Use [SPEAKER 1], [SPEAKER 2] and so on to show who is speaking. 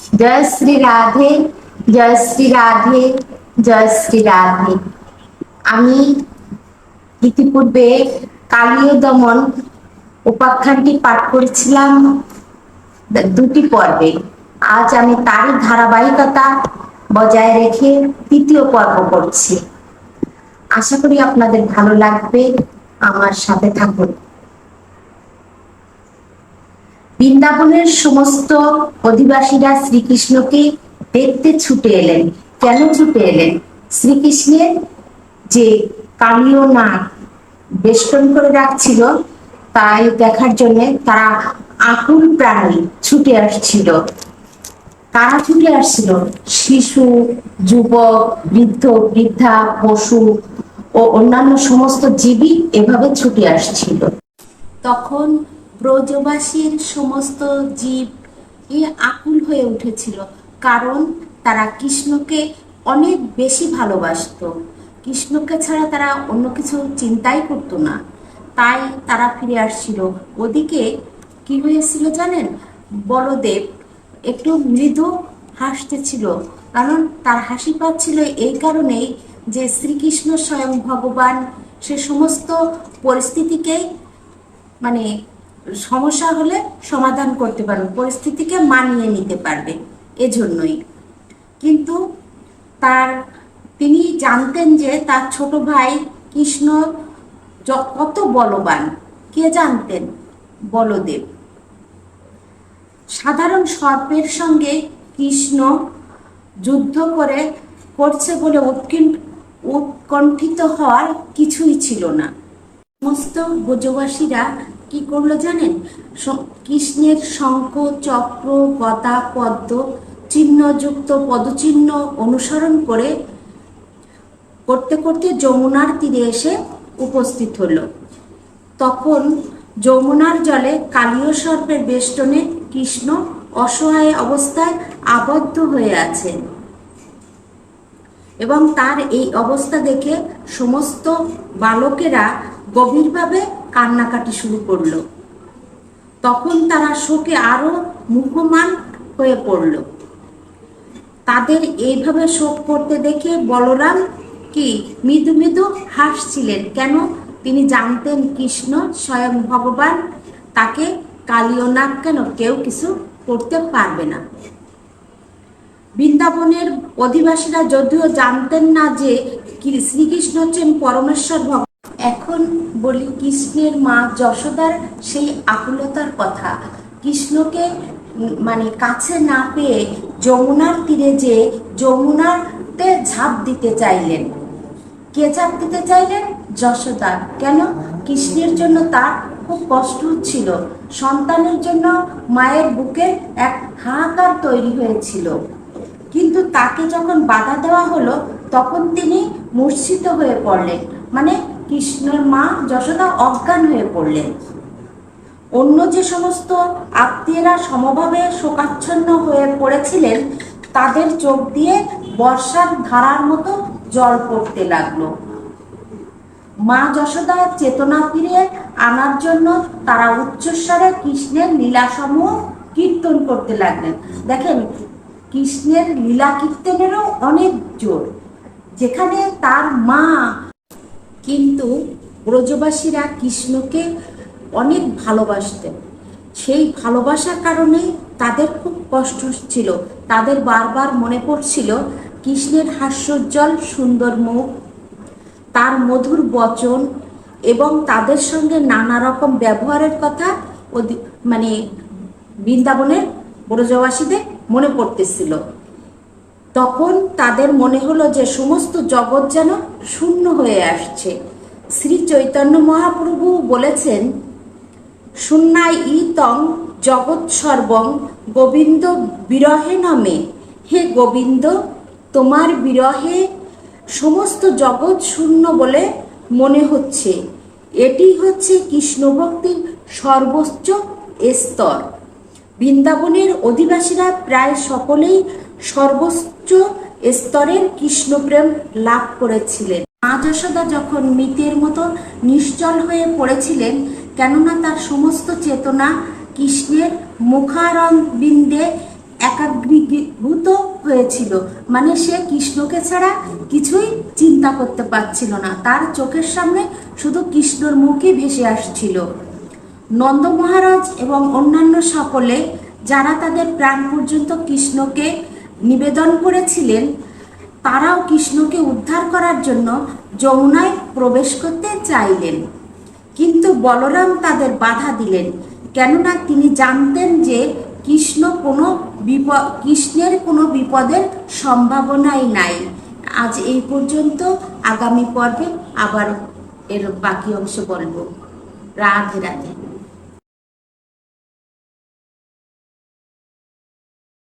[SPEAKER 1] जय श्री राधे, जय श्री राधे, जय श्री राधे। আমি ইতিপূর্বে কালীয় দমন উপাখ্যানটি পাঠ করেছিলাম দুটি পর্বে। আজ আমি তারই ধারাবাহিকতা বজায় রেখে তৃতীয় পর্ব করছি। আশা করি আপনাদের ভালো লাগবে, আমার সাথে থাকুন। বৃন্দাবনের সমস্ত অধিবাসীরা শ্রীকৃষ্ণকে দেখতে ছুটে এলেন। কেন ছুটে এলেন? শ্রীকৃষ্ণের যে কালীয় নাগ বেষ্টন করে রাখছিল তাই দেখার জন্য তারা আকুল প্রাণে ছুটে আসছিল। কারা ছুটে আসছিল? শিশু, যুবক, বৃদ্ধ, বৃদ্ধা, পশু ও অন্যান্য সমস্ত জীবই এভাবে ছুটে আসছিল। তখন ব্রজবাসীর সমস্ত জীব আকুল হয়ে উঠেছিল, কারণ তারা কৃষ্ণকে অনেক বেশি ভালোবাসতো। কৃষ্ণকে ছাড়া তারা অন্য কিছু চিন্তাই করতো না, তাই তারা ফিরে আসছিল। ওদিকে কি হয়েছিল জানেন? বলদেব একটু মৃদু হাসতেছিল, কারণ তার হাসি পাচ্ছিল এই কারণেই যে শ্রীকৃষ্ণ স্বয়ং ভগবান সে সমস্ত পরিস্থিতিকেই মানে সমস্যা হলে সমাধান করতে পারবে, পরিস্থিতিকে মানিয়ে নিতে পারবে, এজন্যই। কিন্তু তিনি জানতেন যে তার ছোট ভাই কৃষ্ণ কত বলবান। কে জানতেন? বলদেব। সাধারণ সর্পের সঙ্গে কৃষ্ণ যুদ্ধ করছে বলে উৎকণ্ঠিত হওয়ার কিছুই ছিল না। সমস্ত ব্রজবাসীরা কি করলো জানেন? কৃষ্ণের শঙ্খ, চক্র, গদা, পদ্ম চিহ্নযুক্ত পদচিহ্ন অনুসরণ করতে করতে যমুনার তীরে এসে উপস্থিত হলো। তখন যমুনার জলে কালীয় সর্পের বেষ্টনে কৃষ্ণ অসহায় অবস্থায় আবদ্ধ হয়ে আছেন এবং তার এই অবস্থা দেখে সমস্ত বালকেরা গভীরভাবে কান্নাকাটি শুরু করলো। তখন তারা শোকে আরো মুহ্যমান হয়ে পড়ল। তাদের এইভাবে শোক করতে দেখে বলরাম কি মৃদু মৃদু হাসছিলেন। কেন? তিনি জানতেন কৃষ্ণ স্বয়ং ভগবান, তাকে কালীয় নাগ কেন কেউ কিছু করতে পারবে না। বৃন্দাবনের অধিবাসীরা যদিও জানতেন না যে শ্রীকৃষ্ণ হচ্ছেন পরমেশ্বর ভগবান। এখন বলি কৃষ্ণের মা যশোদার সেই আকুলতার কথা। কৃষ্ণকে কাছে না পেয়ে যমুনার তীরে যে যমুনাতে ঝাঁপ দিতে চাইলেন। কে ঝাঁপ দিতে চাইলেন? যশোদা। কেন? কৃষ্ণের জন্য তার খুব কষ্ট হচ্ছিল, সন্তানের জন্য মায়ের বুকে এক হাহাকার তৈরি হয়েছিল। কিন্তু তাকে যখন বাধা দেওয়া হলো তখন তিনি মূর্ছিত হয়ে পড়লেন, কৃষ্ণের মা যশোদা অজ্ঞান হয়ে পড়লেন। অন্য যে সমস্ত আত্মীয়রা সমভাবে শোকাচ্ছন্ন হয়ে পড়েছিলেন তাদের চোখ দিয়ে বর্ষার ধারার মতো জল পড়তে লাগলো। মা যশোদা চেতনা ফিরিয়ে আনার জন্য তারা উচ্চস্বরে কৃষ্ণের লীলাসমূহ কীর্তন করতে লাগলেন। দেখেন, কৃষ্ণের লীলা কীর্তনেরও অনেক জোর, যেখানে তার মা। কিন্তু ব্রজবাসীরা কৃষ্ণকে অনেক ভালোবাসতেন। সেই ভালোবাসার কারণে তাদের খুব কষ্ট ছিল। তাদের বারবার মনে পড়ছিল কৃষ্ণের হাস্যোজ্জ্বল সুন্দর মুখ, তার মধুর বচন এবং তাদের সঙ্গে নানা রকম ব্যবহারের কথা বৃন্দাবনের ব্রজবাসীদের মনে পড়তেছিল। তখন তাদের মনে হলো যে সমস্ত জগৎ যেন শূন্য হয়ে আসছে। শ্রী চৈতন্য মহাপ্রভু বলেছেন, শূন্যায় ইতং জগৎ সর্বং গোবিন্দ বিরহে নমে। হে গোবিন্দ, তোমার বিরহে সমস্ত জগৎ শূন্য বলে মনে হচ্ছে। এটি হচ্ছে কৃষ্ণ ভক্তির সর্বোচ্চ স্তর। বৃন্দাবনের অধিবাসীরা প্রায় সকলেই সর্বোচ্চ স্তরের কৃষ্ণপ্রেম লাভ করেছিলেন। মা যশোদা যখন মৃতের মতো নিশ্চল হয়ে পড়েছিলেন, কেননা তার সমস্ত চেতনা কৃষ্ণের মুখারবিন্দে একাগ্রীভূত হয়েছিল, মানে সে কৃষ্ণকে ছাড়া কিছুই চিন্তা করতে পারছিল না, তার চোখের সামনে শুধু কৃষ্ণর মুখই ভেসে আসছিল। নন্দ মহারাজ এবং অন্যান্য সকলে যারা তাদের প্রাণ পর্যন্ত কৃষ্ণকে নিবেদন করেছিলেন, তারাও কৃষ্ণকে উদ্ধার করার জন্য যমুনায় প্রবেশ করতে চাইলেন, কিন্তু বলরাম তাদের বাধা দিলেন, কেননা তিনি জানতেন যে কৃষ্ণের কোনো বিপদের সম্ভাবনাই নাই। আজ এই পর্যন্ত, আগামী পর্বে আবার এর বাকি অংশ বলবো। রাধে রাধে।